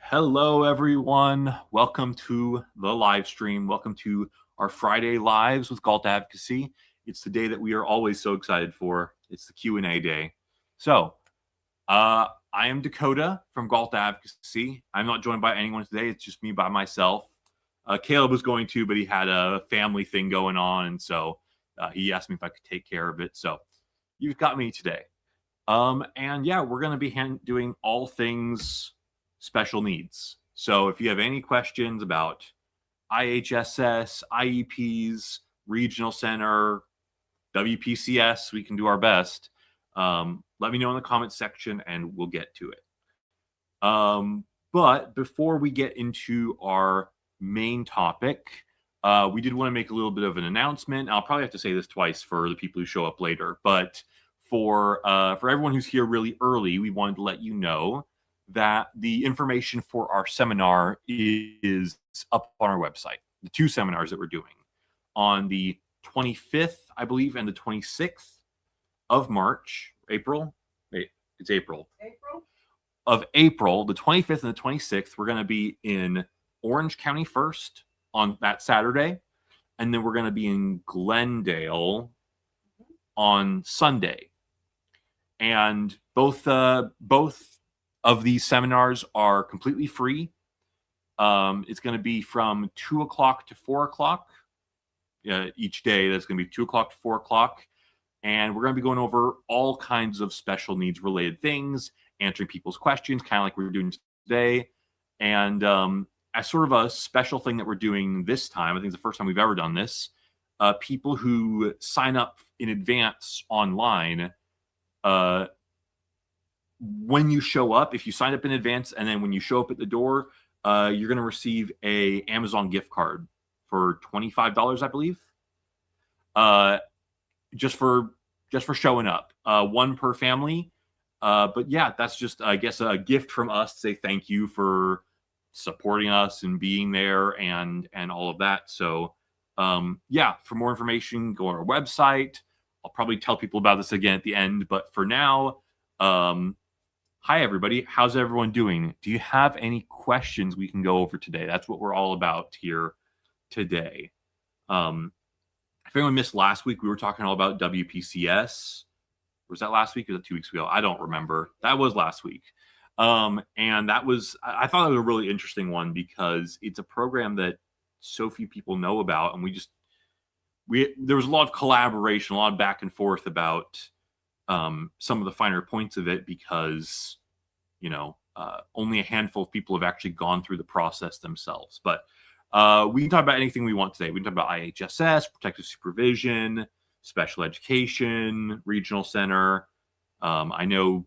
Hello, everyone. Welcome to the live stream. Welcome to our Friday Lives with Galt Advocacy. It's the day that we are always so excited for. It's the Q&A day. So, I am Dakota from Galt Advocacy. I'm not joined by anyone today. It's just me by myself. Caleb was going to, but he had a family thing going on, and so he asked me if I could take care of it. So, you've got me today. And yeah, we're going to be doing all things special needs. So if you have any questions about IHSS, IEPs, regional center, WPCS, we can do our best. Let me know in the comments section and we'll get to it. But before we get into our main topic, we did want to make a little bit of an announcement. I'll probably have to say this twice for the people who show up later, but for everyone who's here really early, we wanted to let you know that the information for our seminar is up on our website. The two seminars that we're doing on the 25th, I believe, and the 26th of March, April. Wait, it's April. Of April, the 25th and the 26th, we're going to be in Orange County first on that Saturday, and then we're going to be in Glendale on Sunday. And both of these seminars are completely free. It's going to be from 2 o'clock to 4 o'clock each day. That's going to be 2 o'clock to 4 o'clock. And we're going to be going over all kinds of special needs related things, answering people's questions, kind of like we're doing today. And as sort of a special thing that we're doing this time, I think it's the first time we've ever done this, people who sign up in advance online, when you show up, if you sign up in advance, and then when you show up at the door, you're going to receive a Amazon gift card for $25, I believe, just for showing up, one per family. But yeah, that's just, I guess, a gift from us to say thank you for supporting us and being there and all of that. So yeah, for more information, go on our website. I'll probably tell people about this again at the end, but for now, hi everybody, how's everyone doing? Do you have any questions we can go over today? That's what we're all about here today. If anyone missed last week, we were talking all about WPCS. Was that last week or was that 2 weeks ago? I don't remember. That was last week. And that was, I thought it was a really interesting one because it's a program that so few people know about, and there was a lot of collaboration, a lot of back and forth about some of the finer points of it because, you know, only a handful of people have actually gone through the process themselves. But we can talk about anything we want today. We can talk about IHSS, protective supervision, special education, regional center. I know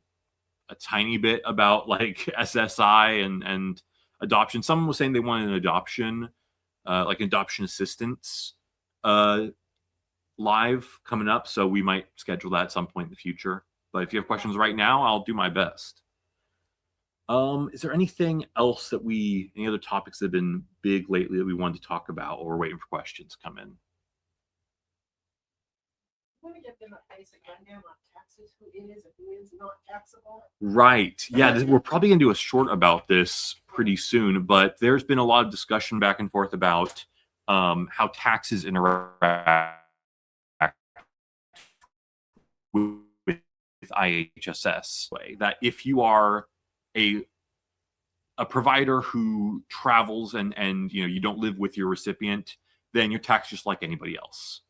a tiny bit about like SSI and adoption. Someone was saying they wanted an adoption, like adoption assistance live coming up, so we might schedule that at some point in the future. But if you have questions right now, I'll do my best. Is there anything else any other topics that have been big lately that we wanted to talk about, or we're waiting for questions to come in? I want to give them a basic rundown on taxes, who is and who is not taxable. Right. Yeah, we're probably going to do a short about this pretty soon, but there's been a lot of discussion back and forth about how taxes interact with IHSS. That if you are a provider who travels and you know you don't live with your recipient, then you're taxed just like anybody else.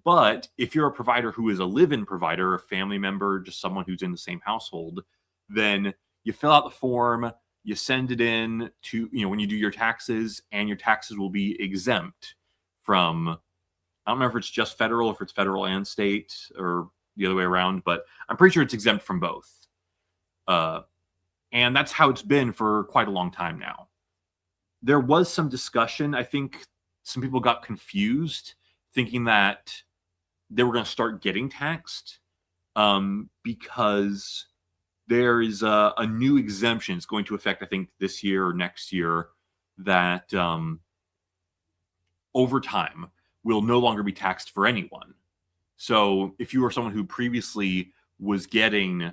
But if you're a provider who is a live-in provider, a family member, just someone who's in the same household, then you fill out the form, you send it in to, you know, when you do your taxes, and your taxes will be exempt from, I don't know if it's just federal, if it's federal and state, or the other way around, but I'm pretty sure it's exempt from both. And that's how it's been for quite a long time now. There was some discussion. I think some people got confused thinking that they were going to start getting taxed because there is a new exemption. It's going to affect, I think, this year or next year that over time will no longer be taxed for anyone. So if you were someone who previously was getting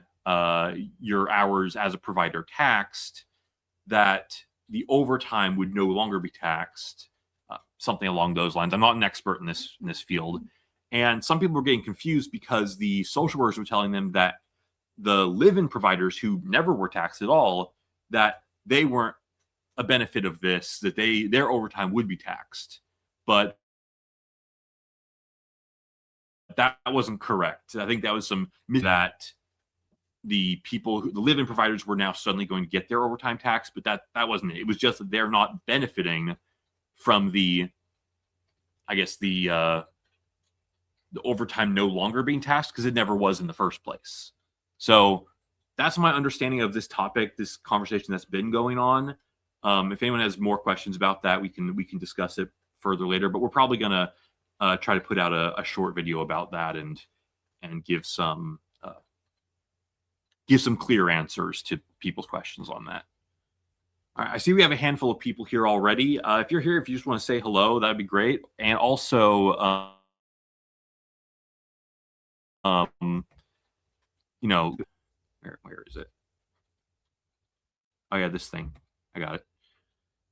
your hours as a provider taxed, that the overtime would no longer be taxed, something along those lines. I'm not an expert in this field. And some people were getting confused because the social workers were telling them that the live-in providers who never were taxed at all, that they weren't a benefit of this, that their overtime would be taxed. But that wasn't correct. I think that was some that the live-in providers were now suddenly going to get their overtime tax, but that wasn't it. It was just that they're not benefiting from the overtime no longer being taxed because it never was in the first place. So that's my understanding of this topic, this conversation that's been going on. If anyone has more questions about that, we can discuss it further later. But we're probably gonna try to put out a short video about that and give some clear answers to people's questions on that. All right, I see we have a handful of people here already. If you're here, if you just want to say hello, that'd be great. And also, you know, where is it? Oh yeah, this thing. I got it.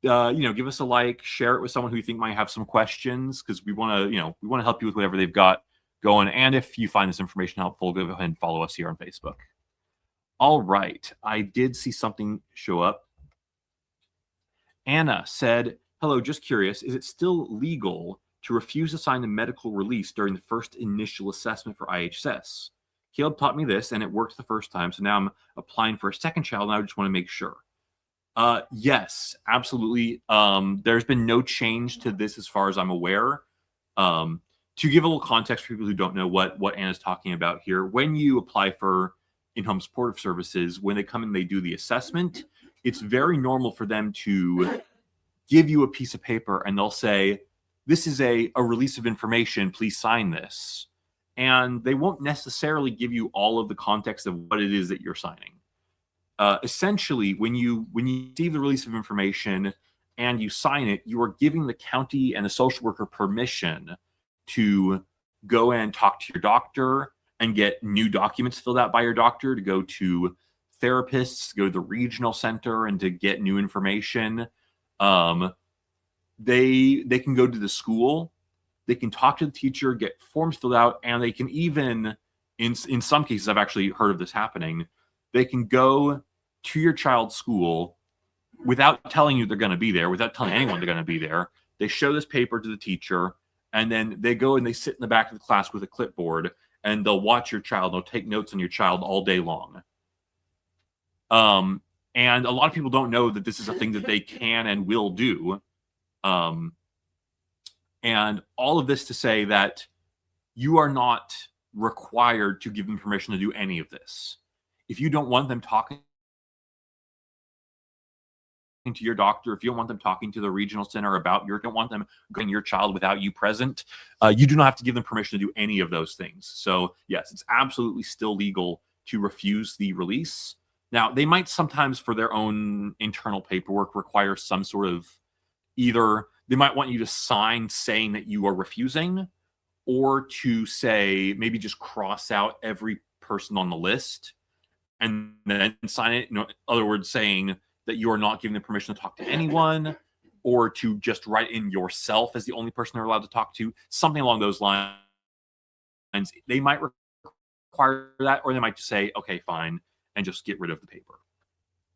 Give us a like, share it with someone who you think might have some questions, because we want to help you with whatever they've got going. And if you find this information helpful, go ahead and follow us here on Facebook. All right, I did see something show up. Anna said, hello, just curious, is it still legal to refuse to sign a medical release during the first initial assessment for IHSS? Caleb taught me this, and it worked the first time, so now I'm applying for a second child, and I just want to make sure. Yes, absolutely. There's been no change to this as far as I'm aware. To give a little context for people who don't know what Anna's talking about here, when you apply for in-home supportive services, when they come in, they do the assessment, it's very normal for them to give you a piece of paper and they'll say, this is a release of information, please sign this. And they won't necessarily give you all of the context of what it is that you're signing. Essentially, when you receive the release of information and you sign it, you are giving the county and the social worker permission to go and talk to your doctor and get new documents filled out by your doctor, to go to therapists, go to the regional center and to get new information. They can go to the school, they can talk to the teacher, get forms filled out, and they can even, in some cases, I've actually heard of this happening, they can go to your child's school without telling you they're going to be there, without telling anyone they're going to be there. They show this paper to the teacher, and then they go and they sit in the back of the class with a clipboard, and they'll watch your child. They'll take notes on your child all day long. And a lot of people don't know that this is a thing that they can and will do. And all of this to say that you are not required to give them permission to do any of this. If you don't want them talking to your doctor, if you don't want them talking to the regional center about don't want them going your child without you present, you do not have to give them permission to do any of those things. So yes, it's absolutely still legal to refuse the release. Now, they might sometimes, for their own internal paperwork, require some sort of, either they might want you to sign saying that you are refusing, or to say, maybe just cross out every person on the list and then sign it. In other words, saying that you are not giving them permission to talk to anyone, or to just write in yourself as the only person they're allowed to talk to, something along those lines. They might require that, or they might just say, okay, fine, and just get rid of the paper.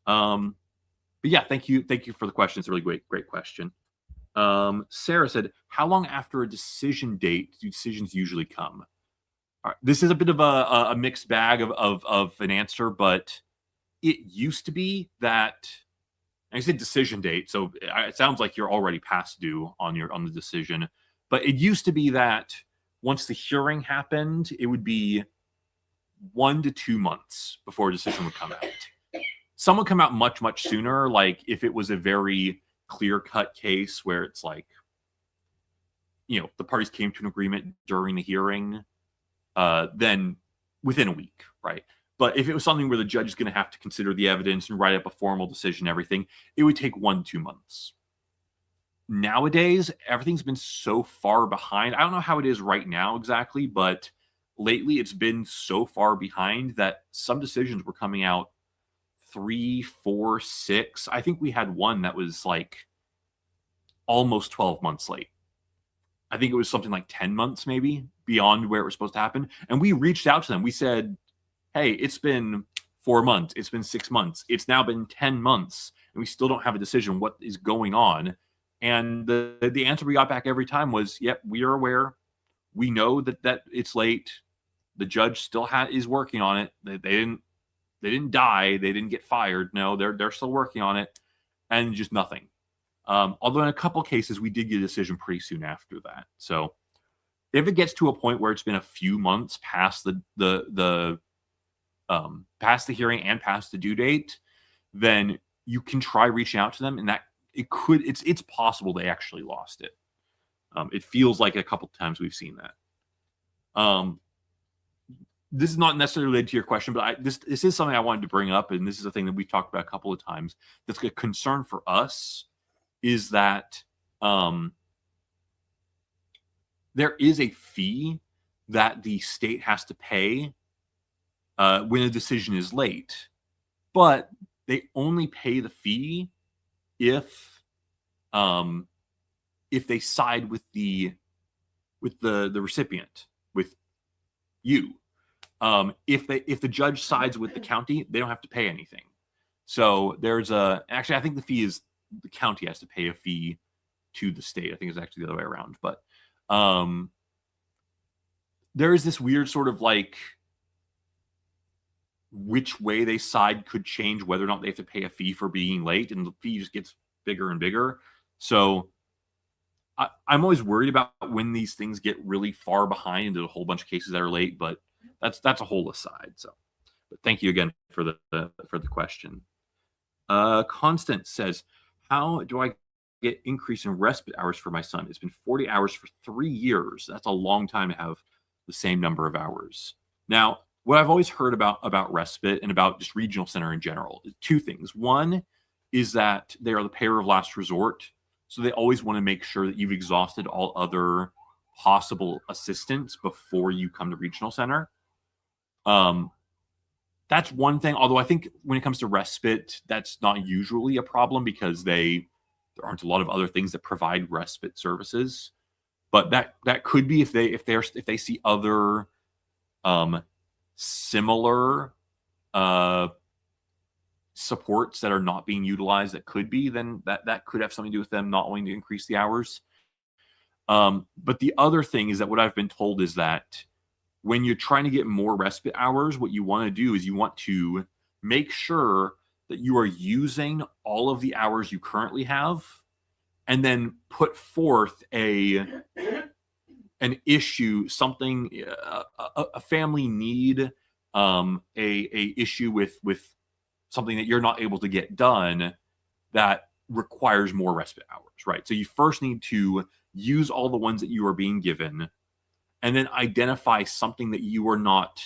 But yeah, thank you for the question. It's a really great question. Sarah said, how long after a decision date do decisions usually come? All right, this is a bit of a mixed bag of an answer, but it used to be that, I said decision date, so it sounds like you're already past due on the decision, but it used to be that once the hearing happened, it would be 1 to 2 months before a decision would come out. Some would come out much, much sooner, like if it was a very clear-cut case where it's like, the parties came to an agreement during the hearing, then within a week, right? But if it was something where the judge is going to have to consider the evidence and write up a formal decision and everything, it would take 1 to 2 months. Nowadays, everything's been so far behind. I don't know how it is right now exactly, but lately it's been so far behind that some decisions were coming out 3, 4, 6. I think we had one that was like almost 12 months late. I think it was something like 10 months, maybe beyond where it was supposed to happen. And we reached out to them. We said, hey, it's been 4 months. It's been 6 months. It's now been 10 months. And we still don't have a decision what is going on. And the answer we got back every time was, yep, we are aware. We know that it's late. The judge still is working on it. They didn't die. They didn't get fired. No, they're still working on it. And just nothing. Although in a couple cases, we did get a decision pretty soon after that. So if it gets to a point where it's been a few months past the past the hearing and past the due date, then you can try reaching out to them, and that it's possible they actually lost it. It feels like a couple times we've seen that. This is not necessarily related to your question, but this is something I wanted to bring up, and this is a thing that we've talked about a couple of times. That's a concern for us. Is that there is a fee that the state has to pay when a decision is late, but they only pay the fee if they side with the recipient, with you. If the judge sides with the county, they don't have to pay anything. So actually, I think the fee is the county has to pay a fee to the state. I think it's actually the other way around. But there is this weird sort of like which way they side could change whether or not they have to pay a fee for being late, and the fee just gets bigger and bigger. So I'm always worried about when these things get really far behind into a whole bunch of cases that are late, but that's a whole aside. So, but thank you again for the question. Constant says, how do I get increase in respite hours for my son? It's been 40 hours for 3 years. That's a long time to have the same number of hours. Now, what I've always heard about respite and about just regional center in general is two things. One is that they are the payer of last resort. So they always want to make sure that you've exhausted all other possible assistance before you come to regional center. That's one thing. Although I think when it comes to respite, that's not usually a problem because there aren't a lot of other things that provide respite services. But that could be if they see other similar supports that are not being utilized. That could be, then that could have something to do with them not wanting to increase the hours. But the other thing is that what I've been told is that when you're trying to get more respite hours, what you want to do is you want to make sure that you are using all of the hours you currently have, and then put forth an issue, something, a family need, a issue with something that you're not able to get done that requires more respite hours, right? So you first need to use all the ones that you are being given, and then identify something that you are not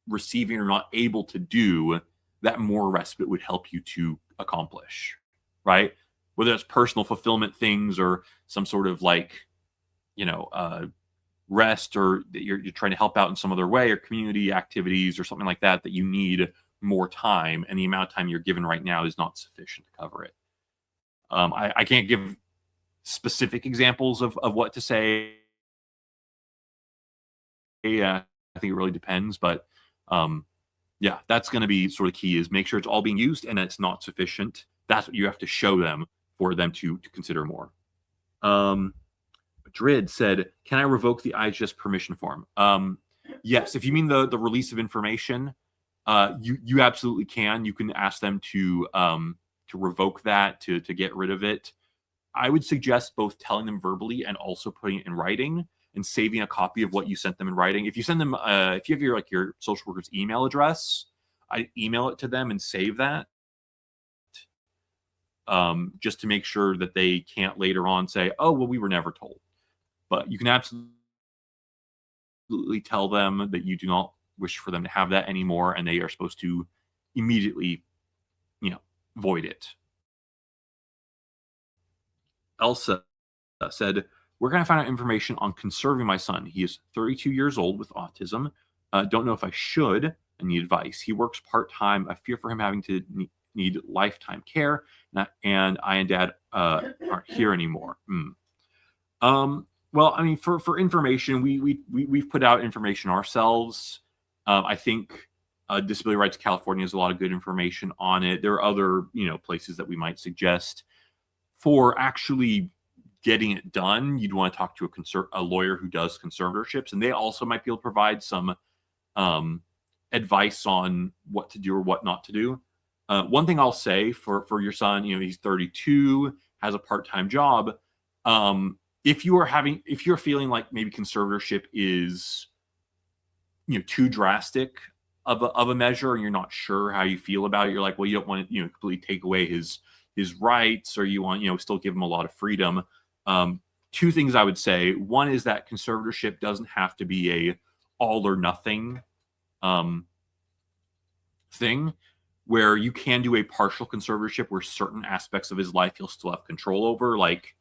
receiving or not able to do that more respite would help you to accomplish, right? Whether it's personal fulfillment things or some sort of like, rest, or that you're trying to help out in some other way, or community activities or something like that you need more time, and the amount of time you're given right now is not sufficient to cover it. I can't give specific examples of what to say. I think it really depends, but yeah, that's going to be sort of key, is make sure it's all being used and it's not sufficient. That's what you have to show them for them to consider more. Madrid said, can I revoke the IHSS permission form? Yes, if you mean the release of information, you absolutely can. You can ask them to revoke that, to get rid of it. I would suggest both telling them verbally and also putting it in writing and saving a copy of what you sent them in writing. If you send them, if you have your social worker's email address, I email it to them and save that, just to make sure that they can't later on say, oh, well, we were never told. But you can absolutely tell them that you do not wish for them to have that anymore, and they are supposed to immediately, void it. Elsa said, where can I find out information on conserving my son? He is 32 years old with autism. Don't know if I should, and need advice. He works part-time. I fear for him having to need lifetime care, and I and Dad aren't here anymore. Well, I mean, for information, we've put out information ourselves. I think Disability Rights California has a lot of good information on it. There are other, places that we might suggest. For actually getting it done, you'd want to talk to a lawyer who does conservatorships, and they also might be able to provide some advice on what to do or what not to do. One thing I'll say for your son, he's 32, has a part-time job. If you're feeling like maybe conservatorship is, too drastic of a measure, and you're not sure how you feel about it, you're like, well, you don't want to, completely take away his rights, or you want, still give him a lot of freedom. Two things I would say. One is that conservatorship doesn't have to be a all or nothing thing, where you can do a partial conservatorship where certain aspects of his life he'll still have control over, like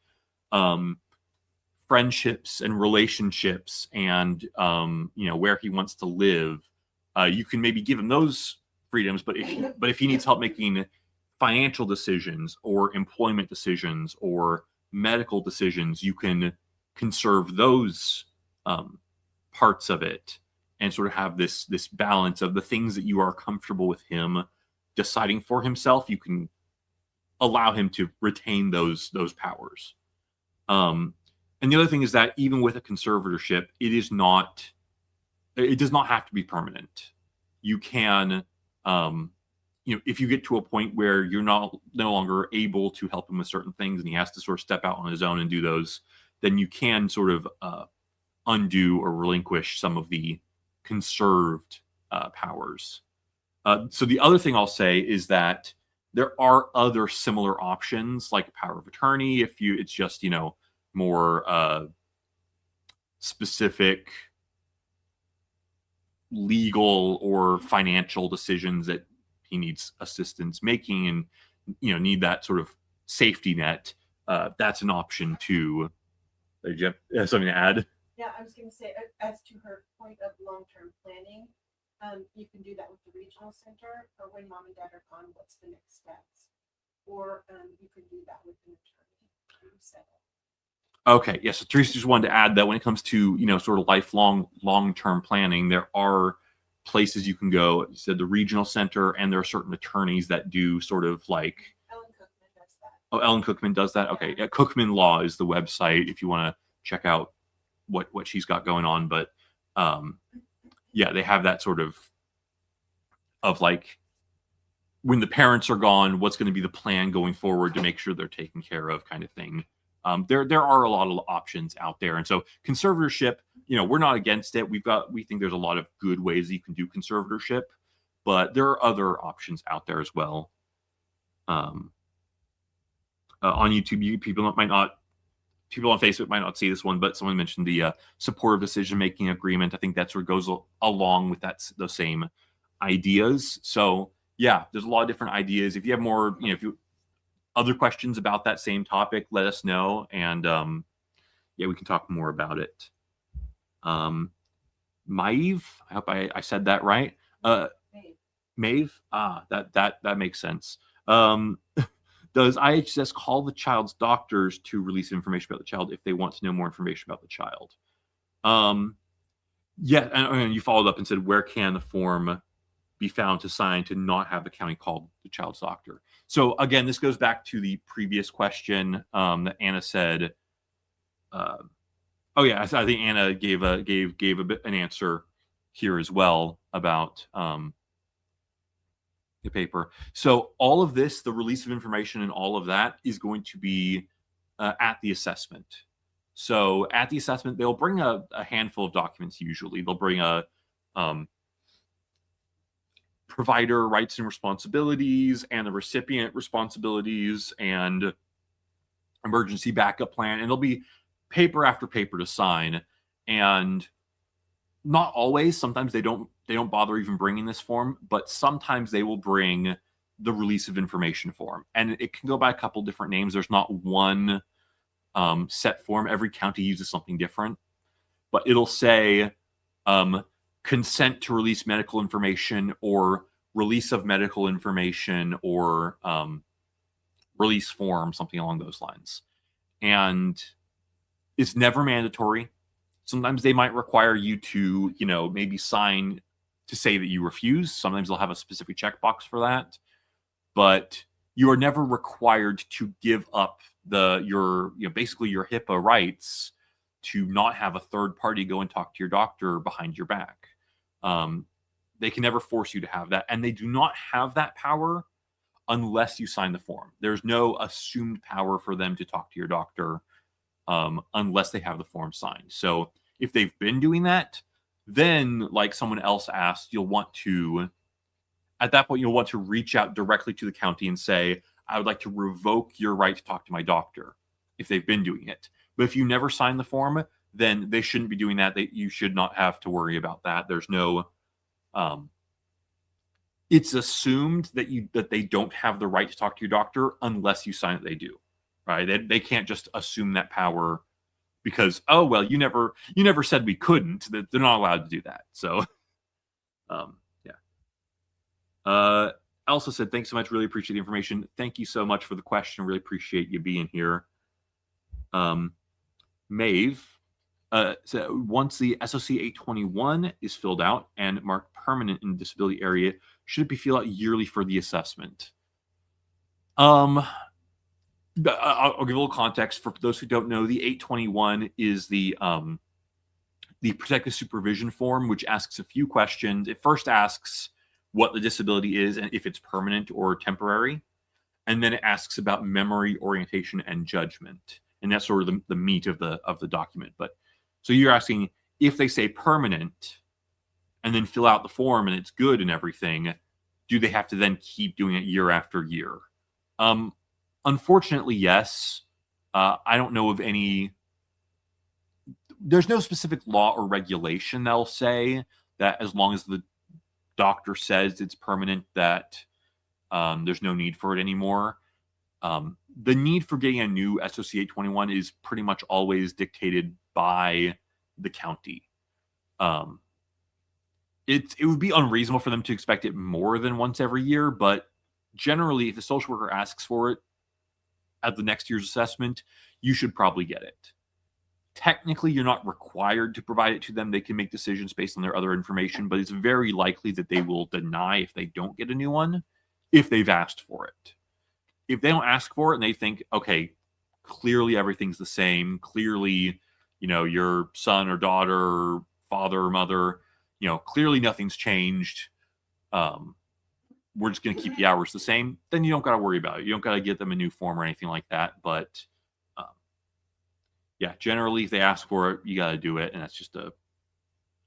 friendships and relationships, and where he wants to live. You can maybe give him those freedoms, but if he needs help making financial decisions or employment decisions or medical decisions, you can conserve those parts of it and sort of have this balance of the things that you are comfortable with him deciding for himself. You can allow him to retain those powers. And the other thing is that even with a conservatorship, it does not have to be permanent. You can, if you get to a point where you're no longer able to help him with certain things and he has to sort of step out on his own and do those, then you can sort of undo or relinquish some of the conserved powers. So the other thing I'll say is that there are other similar options, like power of attorney, if it's just, more specific legal or financial decisions that he needs assistance making and, need that sort of safety net. That's an option too. Do you have something to add? Yeah, I was going to say, as to her point of long-term planning, you can do that with the regional center, or when mom and dad are gone, what's the next steps? Or you can do that with an attorney. Okay, yes. So Teresa just wanted to add that when it comes to, sort of lifelong, long-term planning, there are places you can go. You said the regional center, and there are certain attorneys that do sort of like. Ellen Cookman does that. Oh, Ellen Cookman does that? Okay. Yeah, Cookman Law is the website if you want to check out what she's got going on. But yeah, they have that sort of like, when the parents are gone, what's going to be the plan going forward to make sure they're taken care of, kind of thing. There are a lot of options out there. And so conservatorship, we're not against it. We think there's a lot of good ways that you can do conservatorship, but there are other options out there as well. On YouTube, people on Facebook might not see this one, but someone mentioned the supportive decision-making agreement. I think that sort of goes along with those same ideas. So yeah, there's a lot of different ideas. If you have more, if you other questions about that same topic, let us know, and yeah, we can talk more about it. Maeve, I hope I said that right. Maeve, that makes sense. Does IHSS call the child's doctors to release information about the child if they want to know more information about the child? Yeah, and you followed up and said, where can the form be found to sign to not have the county call the child's doctor? So again, this goes back to the previous question that Anna said. Oh yeah, I think Anna gave an answer here as well about the paper. So all of this, the release of information and all of that, is going to be at the assessment. So at the assessment, they'll bring a handful of documents. Usually they'll bring a provider rights and responsibilities, and the recipient responsibilities, and emergency backup plan, and there'll be paper after paper to sign. And not always, sometimes they don't bother even bringing this form, but sometimes they will bring the release of information form, and it can go by a couple different names. There's not one set form. Every county uses something different, but it'll say consent to release medical information or release of medical information or release form, something along those lines. And it's never mandatory. Sometimes they might require you to, maybe sign to say that you refuse. Sometimes they'll have a specific checkbox for that. But you are never required to give up basically your HIPAA rights to not have a third party go and talk to your doctor behind your back. They can never force you to have that. And they do not have that power unless you sign the form. There's no assumed power for them to talk to your doctor unless they have the form signed. So if they've been doing that, then like someone else asked, at that point, you'll want to reach out directly to the county and say, I would like to revoke your right to talk to my doctor if they've been doing it. But if you never sign the form, then they shouldn't be doing that. You should not have to worry about that. There's no, it's assumed that they don't have the right to talk to your doctor unless you sign it, they do, right? They can't just assume that power because, oh, well, you never said we couldn't. They're not allowed to do that. So, yeah. Elsa said, thanks so much. Really appreciate the information. Thank you so much for the question. Really appreciate you being here. Maeve, so once the SOC 821 is filled out and marked permanent in the disability area, should it be filled out yearly for the assessment? I'll give a little context for those who don't know. The 821 is the protective supervision form, which asks a few questions. It first asks what the disability is and if it's permanent or temporary. And then it asks about memory, orientation, and judgment. And that's sort of the meat of the document. But so you're asking if they say permanent and then fill out the form and it's good and everything, do they have to then keep doing it year after year? Unfortunately, yes. I don't know of any. There's no specific law or regulation that'll say that as long as the doctor says it's permanent, that there's no need for it anymore. The need for getting a new SOC 821 is pretty much always dictated by the county. It would be unreasonable for them to expect it more than once every year, but generally, if the social worker asks for it at the next year's assessment, you should probably get it. Technically, you're not required to provide it to them. They can make decisions based on their other information, but it's very likely that they will deny if they don't get a new one if they've asked for it. If they don't ask for it and they think, okay, clearly everything's the same, clearly, your son or daughter, or father or mother, clearly nothing's changed. We're just going to keep the hours the same. Then you don't got to worry about it. You don't got to get them a new form or anything like that. But yeah, generally, if they ask for it, you got to do it. And that's just a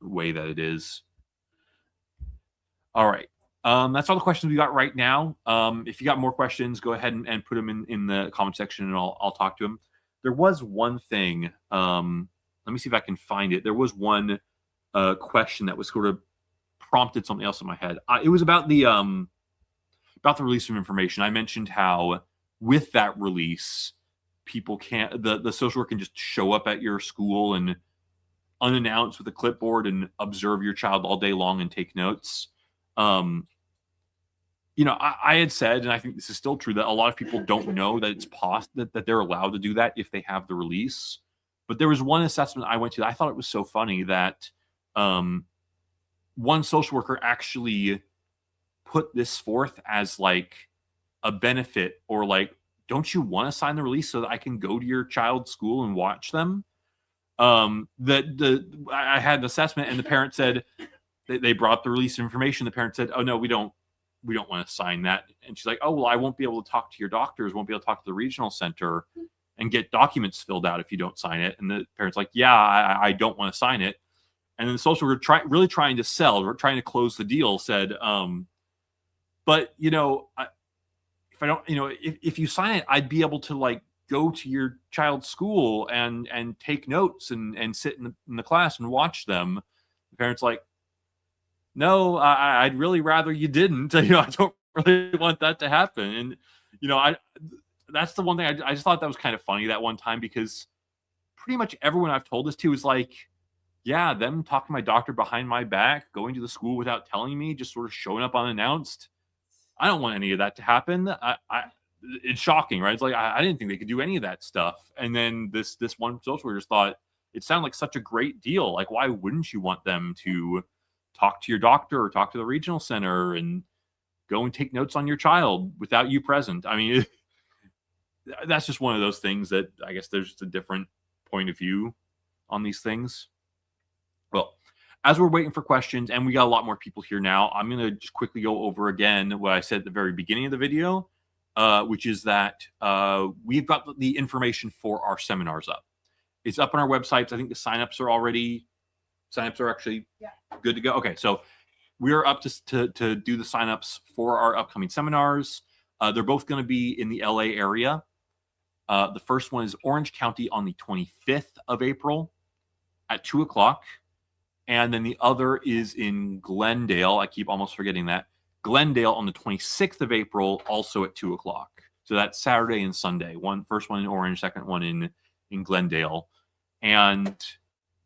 way that it is. All right. That's all the questions we got right now. If you got more questions, go ahead and put them in the comment section and I'll talk to them. There was one thing. Let me see if I can find it. There was one question that was sort of prompted something else in my head. It was about the release of information. I mentioned how with that release, people can't, the social worker can just show up at your school and unannounced with a clipboard and observe your child all day long and take notes. I had said, and I think this is still true, that a lot of people don't know that it's possible that they're allowed to do that if they have the release. But there was one assessment I went to that I thought it was so funny that one social worker actually put this forth as like a benefit, or like, don't you want to sign the release so that I can go to your child's school and watch them? I had an assessment and the parent said, they brought the release information. The parent said, oh no, we don't want to sign that. And she's like, oh, well, I won't be able to talk to your doctors, won't be able to talk to the regional center and get documents filled out if you don't sign it. And the parent's like, yeah, I don't want to sign it. And then the social worker really trying to sell, or trying to close the deal, said, but if I don't, if you sign it, I'd be able to like go to your child's school and take notes and sit in the class and watch them. The parent's like, no, I'd really rather you didn't. I don't really want that to happen. And that's the one thing I just thought that was kind of funny that one time, because pretty much everyone I've told this to is like, Yeah, them talking to my doctor behind my back, going to the school without telling me, just sort of showing up unannounced. I don't want any of that to happen. It's shocking, right? It's like I didn't think they could do any of that stuff. And then this one social worker just thought it sounded like such a great deal. Like, why wouldn't you want them to talk to your doctor or talk to the regional center and go and take notes on your child without you present? I mean, that's just one of those things that I guess there's just a different point of view on these things. Well, as we're waiting for questions, and we got a lot more people here now, I'm going to just quickly go over again what I said at the very beginning of the video, which is that we've got the information for our seminars up. It's up on our websites. I think the signups are actually good to go. Okay, so we're up to do the signups for our upcoming seminars. They're both going to be in the LA area. The first one is Orange County on the 25th of April at 2 o'clock. And then the other is in Glendale. I keep almost forgetting that. Glendale on the 26th of April, also at 2 o'clock. So that's Saturday and Sunday. First one in Orange, second one in Glendale. And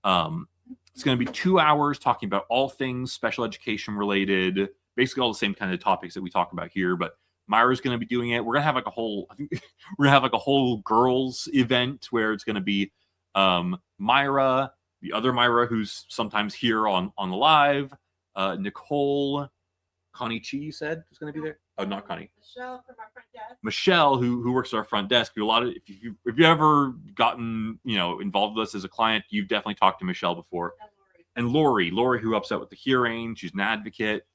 it's going to be 2 hours talking about all things special education related, basically all the same kind of topics that we talk about here. But Myra's going to be doing it. We're going to have like a whole, I think we're going to have like a whole girls event where it's going to be Myra, the other Myra, who's sometimes here on the live, Nicole, Connie Chi, you said is going to be there. Oh, not Connie. Michelle from our front desk. Michelle, who works at our front desk. A lot of if you ever gotten involved with us as a client, you've definitely talked to Michelle before. And Lori, who helps out with the hearing. She's an advocate.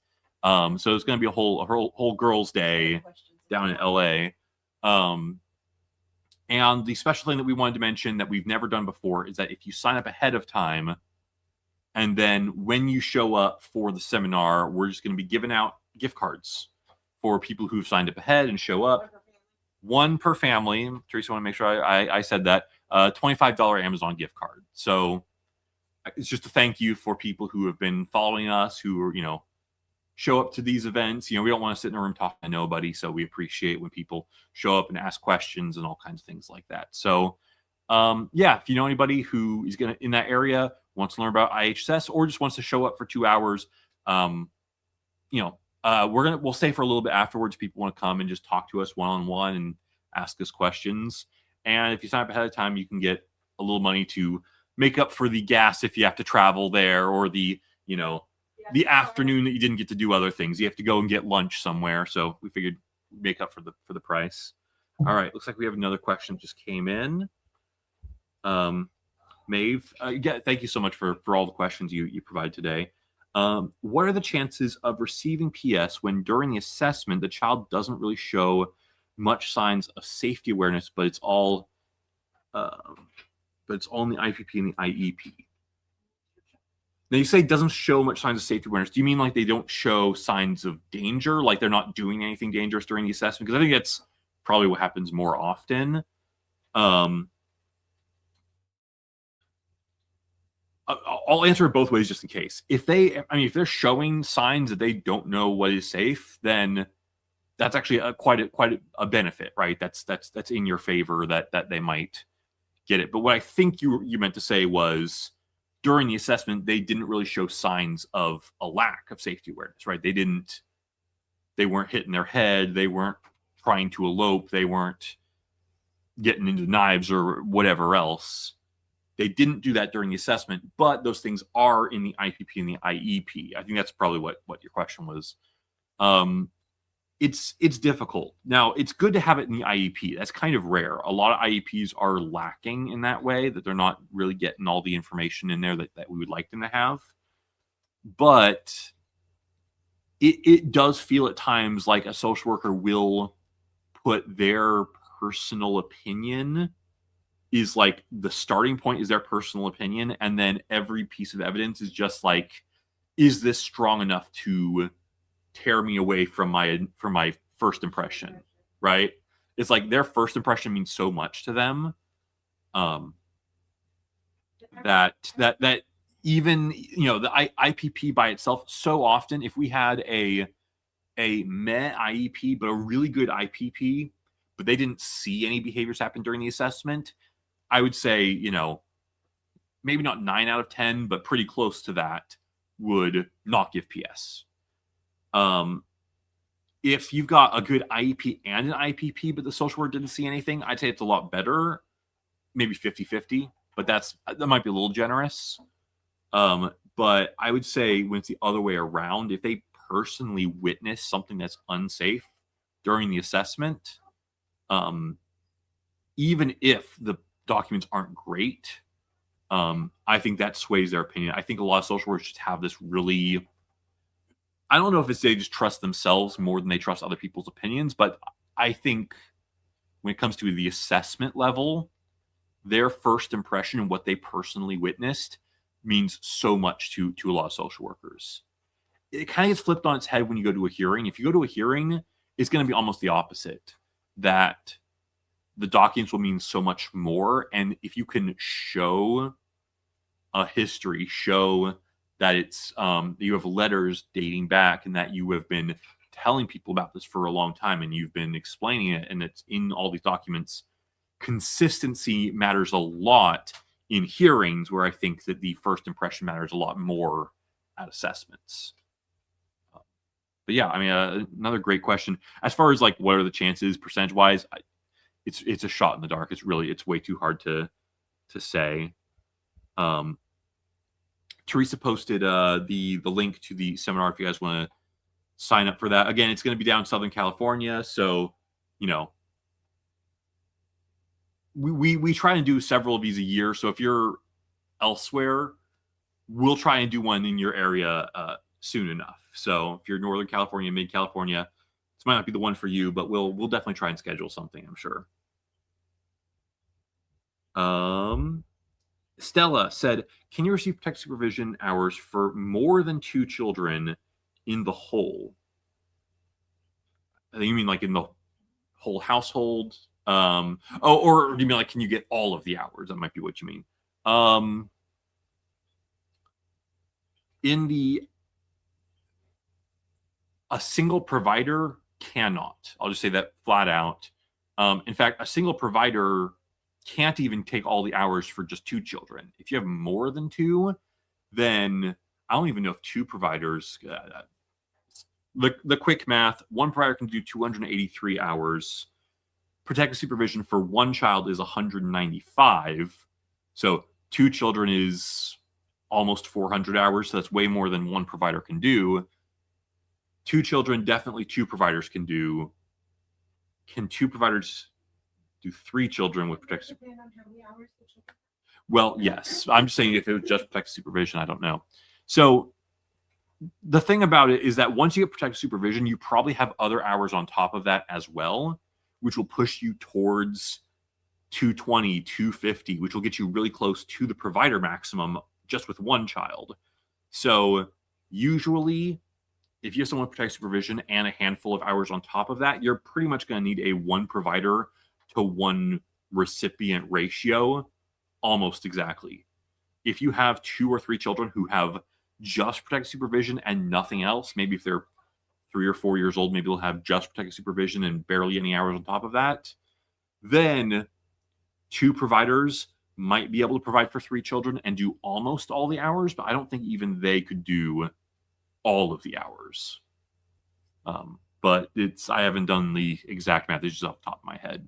So it's going to be a whole girls' day down in LA. And the special thing that we wanted to mention that we've never done before is that if you sign up ahead of time, and then when you show up for the seminar, we're just going to be giving out gift cards for people who've signed up ahead and show up. One per family. Teresa, I want to make sure I said that. $25 Amazon gift card. So it's just a thank you for people who have been following us, who are, show up to these events. We don't want to sit in a room talking to nobody. So we appreciate when people show up and ask questions and all kinds of things like that. So yeah, if you know anybody who is in that area, wants to learn about IHSS or just wants to show up for 2 hours, we'll stay for a little bit afterwards. People want to come and just talk to us one-on-one and ask us questions. And if you sign up ahead of time, you can get a little money to make up for the gas if you have to travel there, or the afternoon that you didn't get to do other things. You have to go and get lunch somewhere. So we figured make up for the price. All right. Looks like we have another question that just came in. Maeve, thank you so much for all the questions you provided today. What are the chances of receiving PS when during the assessment, the child doesn't really show much signs of safety awareness, but it's all in the IPP and the IEP? Now you say doesn't show much signs of safety awareness. Do you mean like they don't show signs of danger, like they're not doing anything dangerous during the assessment? Because I think that's probably what happens more often. I'll answer it both ways just in case. If they're showing signs that they don't know what is safe, then that's actually quite a benefit, right? That's in your favor that they might get it. But what I think you meant to say was, during the assessment, they didn't really show signs of a lack of safety awareness, right? They weren't hitting their head. They weren't trying to elope. They weren't getting into knives or whatever else. They didn't do that during the assessment, but those things are in the IPP and the IEP. I think that's probably what your question was. It's difficult. Now, it's good to have it in the IEP. That's kind of rare. A lot of IEPs are lacking in that way, that they're not really getting all the information in there that we would like them to have. But it does feel at times like a social worker will put their personal opinion is like the starting point is their personal opinion. And then every piece of evidence is just like, is this strong enough to tear me away from my first impression, right? It's like their first impression means so much to them that even the IPP by itself, so often if we had a meh IEP but a really good IPP, but they didn't see any behaviors happen during the assessment, I would say maybe not 9 out of 10, but pretty close to that, would not give PS. If you've got a good IEP and an IPP, but the social worker didn't see anything, I'd say it's a lot better. Maybe 50-50, but that might be a little generous. But I would say when it's the other way around, if they personally witness something that's unsafe during the assessment, even if the documents aren't great, I think that sways their opinion. I think a lot of social workers just have this really, I don't know if it's they just trust themselves more than they trust other people's opinions, but I think when it comes to the assessment level, their first impression and what they personally witnessed means so much to a lot of social workers. It kind of gets flipped on its head when you go to a hearing. If you go to a hearing, it's going to be almost the opposite, that the documents will mean so much more. And if you can show a history, show that it's you have letters dating back and that you have been telling people about this for a long time and you've been explaining it and it's in all these documents, consistency matters a lot in hearings, where I think that the first impression matters a lot more at assessments. But yeah, I mean, another great question. As far as like what are the chances percentage wise, it's a shot in the dark. It's way too hard to say. Teresa posted the link to the seminar if you guys want to sign up for that. Again, it's going to be down in Southern California, so you know, we try and do several of these a year. So if you're elsewhere, we'll try and do one in your area soon enough. So if you're Northern California, Mid California, this might not be the one for you, but we'll definitely try and schedule something, I'm sure. Stella said, can you receive protective supervision hours for more than 2 children in the whole? I think you mean like in the whole household? Or do you mean like, can you get all of the hours? That might be what you mean. A single provider cannot. I'll just say that flat out. In fact, a single provider can't even take all the hours for just 2 children. If you have more than 2, then I don't even know if 2 providers. The quick math: 1 provider can do 283 hours. Protective supervision for 1 child is 195. So 2 children is almost 400 hours. So that's way more than 1 provider can do. 2 children, definitely 2 providers can do. Can 2 providers do 3 children with protective supervision? Well, yes. I'm just saying if it was just protective supervision, I don't know. So the thing about it is that once you get protective supervision, you probably have other hours on top of that as well, which will push you towards 220, 250, which will get you really close to the provider maximum just with 1 child. So usually, if you have someone with protective supervision and a handful of hours on top of that, you're pretty much going to need a 1 provider to 1 recipient ratio almost exactly. If you have 2 or 3 children who have just protective supervision and nothing else, maybe if they're 3 or 4 years old, maybe they'll have just protective supervision and barely any hours on top of that, then 2 providers might be able to provide for 3 children and do almost all the hours, but I don't think even they could do all of the hours. But I haven't done the exact math, it's just off the top of my head.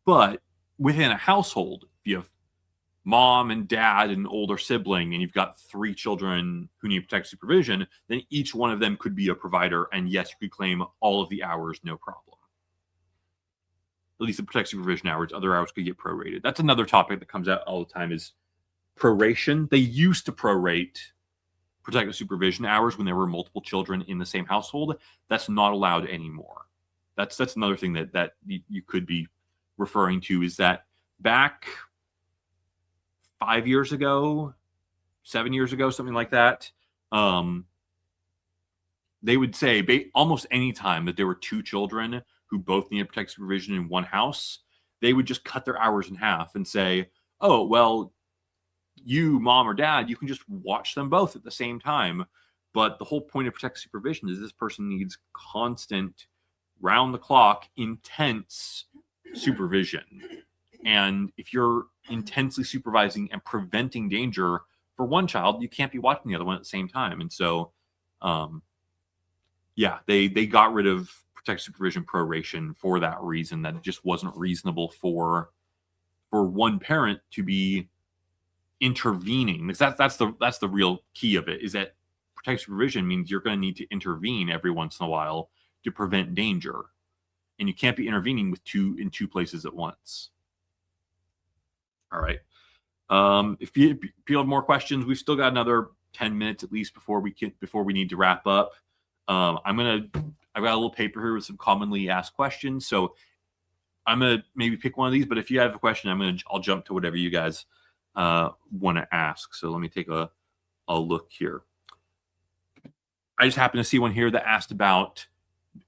But within a household, if you have mom and dad and older sibling, and you've got 3 children who need protective supervision, then each one of them could be a provider. And yes, you could claim all of the hours, no problem. At least the protective supervision hours. Other hours could get prorated. That's another topic that comes out all the time is proration. They used to prorate protective supervision hours when there were multiple children in the same household. That's not allowed anymore. That's another thing that you could be referring to, is that back 5 years ago, 7 years ago, something like that, they would say almost any time that there were 2 children who both needed protective supervision in one house, they would just cut their hours in half and say, oh, well, you, mom or dad, you can just watch them both at the same time. But the whole point of protective supervision is this person needs constant, round the clock, intense supervision. And if you're intensely supervising and preventing danger for one child, you can't be watching the other one at the same time. And so, yeah, they got rid of protective supervision proration for that reason, that it just wasn't reasonable for one parent to be intervening. Because that's the real key of it, is that protective supervision means you're going to need to intervene every once in a while to prevent danger, and you can't be intervening in two places at once. All right. If you have more questions, we've still got another 10 minutes at least before we need to wrap up. I've got a little paper here with some commonly asked questions, so I'm gonna maybe pick one of these. But if you have a question, I'll jump to whatever you guys want to ask. So let me take a look here. I just happened to see one here that asked about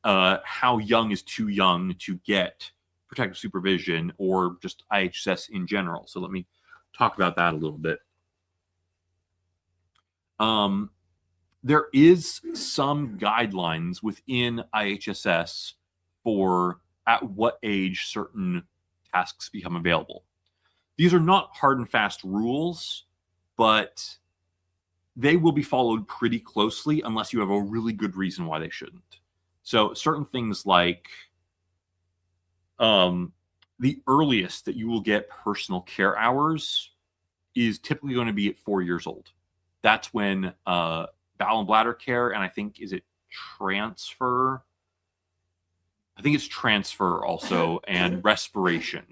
how young is too young to get protective supervision, or just IHSS in general. So let me talk about that a little bit. There is some guidelines within IHSS for at what age certain tasks become available. These are not hard and fast rules, but they will be followed pretty closely unless you have a really good reason why they shouldn't. So certain things like the earliest that you will get personal care hours is typically going to be at 4 years old. That's when bowel and bladder care, and I think transfer? I think it's transfer also, and respiration.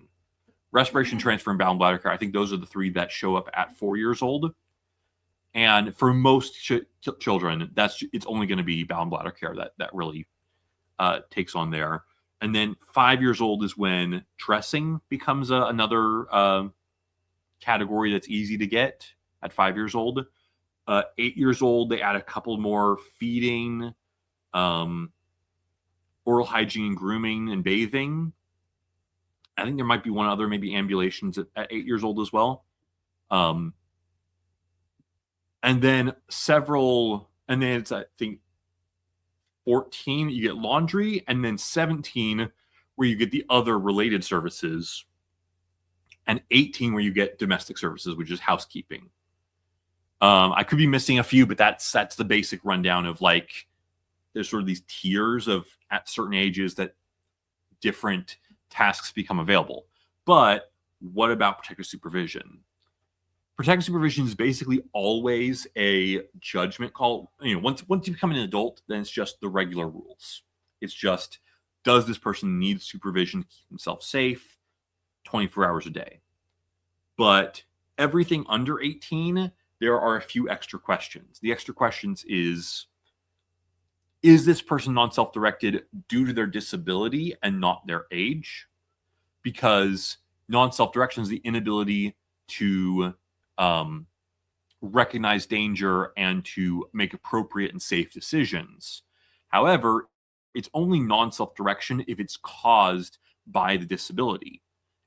Respiration, transfer, and bowel and bladder care. I think those are the three that show up at 4 years old. And for most children, it's only going to be bowel and bladder care that really takes on there. And then 5 years old is when dressing becomes another category that's easy to get at 5 years old. 8 years old, they add a couple more: feeding, oral hygiene, grooming, and bathing. I think there might be one other, maybe ambulations at 8 years old as well. And then it's, I think, 14, you get laundry, and then 17, where you get the other related services, and 18, where you get domestic services, which is housekeeping. I could be missing a few, but that's the basic rundown of, like, there's sort of these tiers of at certain ages that different tasks become available. But what about protective supervision? Protective supervision is basically always a judgment call. Once you become an adult, then it's just the regular rules. It's just, does this person need supervision to keep themselves safe 24 hours a day? But everything under 18, there are a few extra questions. The extra questions is this person non-self-directed due to their disability and not their age? Because non-self-direction is the inability to recognize danger and to make appropriate and safe decisions. However, it's only non-self-direction if it's caused by the disability.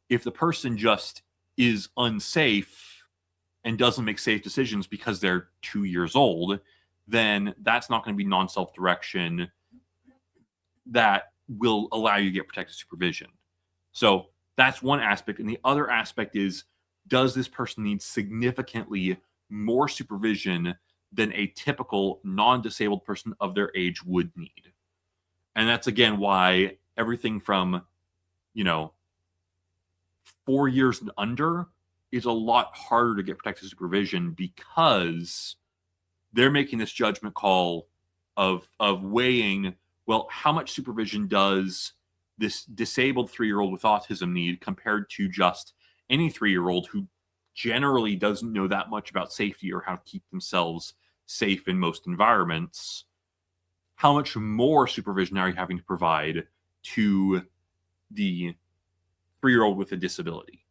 If the person just is unsafe and doesn't make safe decisions because they're 2 years old, then that's not going to be non-self-direction that will allow you to get protective supervision. So that's one aspect. And the other aspect is, does this person need significantly more supervision than a typical non-disabled person of their age would need? And that's, again, why everything from 4 years and under is a lot harder to get protective supervision, because they're making this judgment call of weighing, well, how much supervision does this disabled 3-year-old with autism need compared to just any 3-year-old who generally doesn't know that much about safety or how to keep themselves safe in most environments. How much more supervision are you having to provide to the 3-year-old with a disability?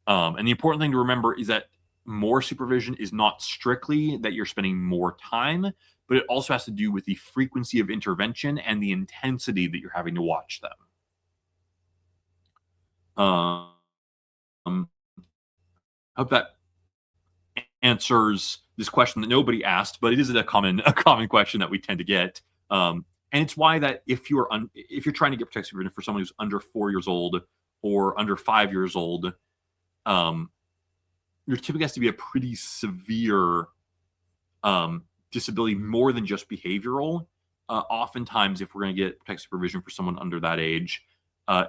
And the important thing to remember is that more supervision is not strictly that you're spending more time, but it also has to do with the frequency of intervention and the intensity that you're having to watch them. I hope that answers this question that nobody asked, but it is a common question that we tend to get. And it's why that if you're trying to get protective supervision for someone who's under 4 years old or under 5 years old, there typically has to be a pretty severe disability, more than just behavioral. Oftentimes, if we're going to get protective supervision for someone under that age,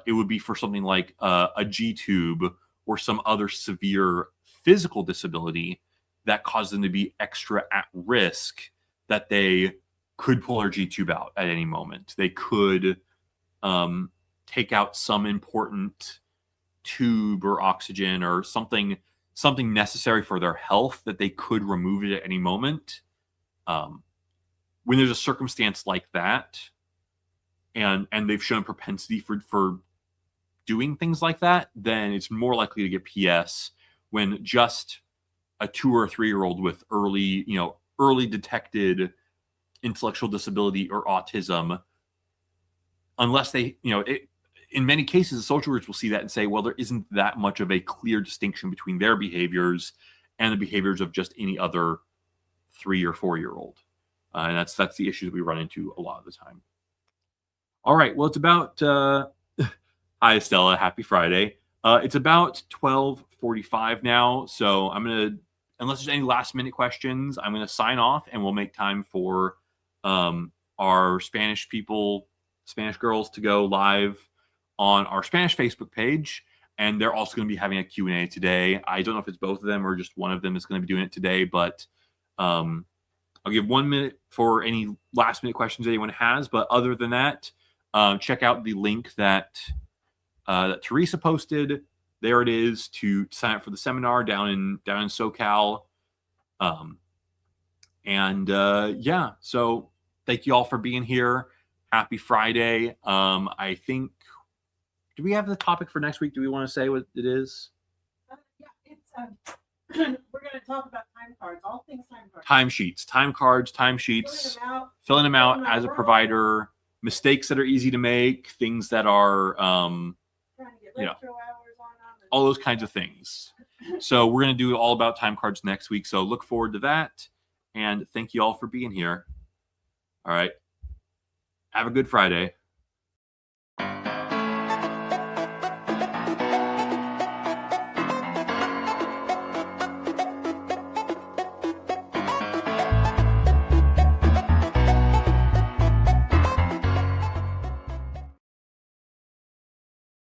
it would be for something like a G-tube or some other severe physical disability that causes them to be extra at risk, that they could pull their G-tube out at any moment. They could take out some important tube or oxygen or something necessary for their health, that they could remove it at any moment. When there's a circumstance like that, and they've shown propensity for doing things like that, then it's more likely to get PS. When just a 2 or 3 year old with early detected intellectual disability or autism, unless they, in many cases, the social workers will see that and say, well, there isn't that much of a clear distinction between their behaviors and the behaviors of just any other 3 or 4 year old. And that's the issue that we run into a lot of the time. All right. Well, it's about, hi, Estella. Happy Friday. It's about 12:45 now. So I'm going to, unless there's any last minute questions, I'm going to sign off, and we'll make time for our Spanish girls to go live on our Spanish Facebook page. And they're also going to be having a Q&A today. I don't know if it's both of them or just one of them is going to be doing it today, but I'll give 1 minute for any last minute questions anyone has. But other than that, check out the link that Teresa posted. There it is to sign up for the seminar down in SoCal. Yeah, so thank you all for being here. Happy Friday. I think, do we have the topic for next week? Do we want to say what it is? Yeah, it's we're going to talk about time cards, all things time cards. Timesheets, time cards, timesheets, filling them out as a provider, mistakes that are easy to make, things that are, Trying to get retro hours on them, all those kinds of things. So we're going to do all about time cards next week. So look forward to that. And thank you all for being here. All right. Have a good Friday.